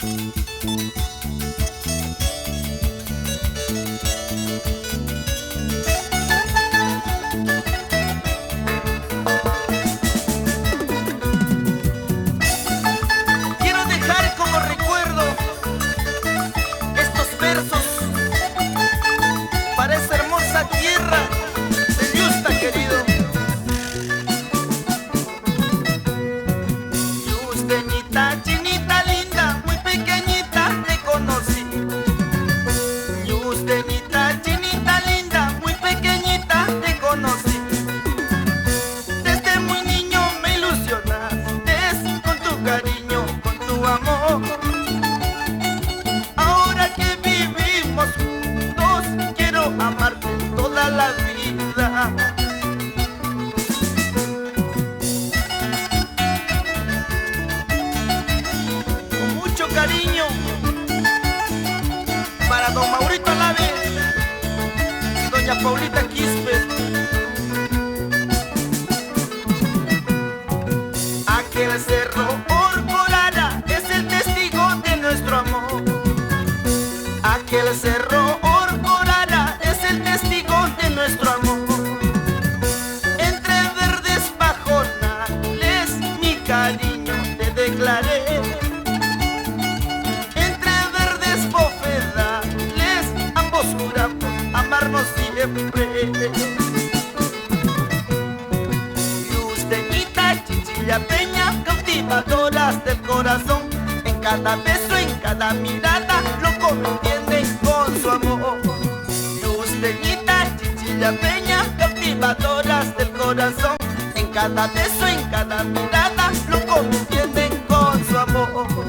Quiero dejar como recuerdo estos versos para esa hermosa tierra de Yusta, querido. Yusteñita, chinita linda, muy pequeñita te conocí. Yusteñita, chinita linda, muy pequeñita te conocí. Desde muy niño me ilusionaste con tu cariño, con tu amor. Ahora que vivimos juntos, quiero amarte toda la vida. Con mucho cariño para don Maurito Alave y doña Paulita Quispe. Aquel cerro Orcorara es el testigo de nuestro amor. Aquel cerro Orcorara es el testigo de nuestro amor. Entre verdes pajonales mi cariño te declaré. Entre verdes bofedales ambos juramos amarnos siempre. Yusteñita, chichillapeña, cautivadoras del corazón. En cada beso, en cada mirada, loco me entienden con su amor. Yusteñita, chichillapeña, cautivadoras del corazón. En cada beso, en cada mirada, loco me entienden con su amor.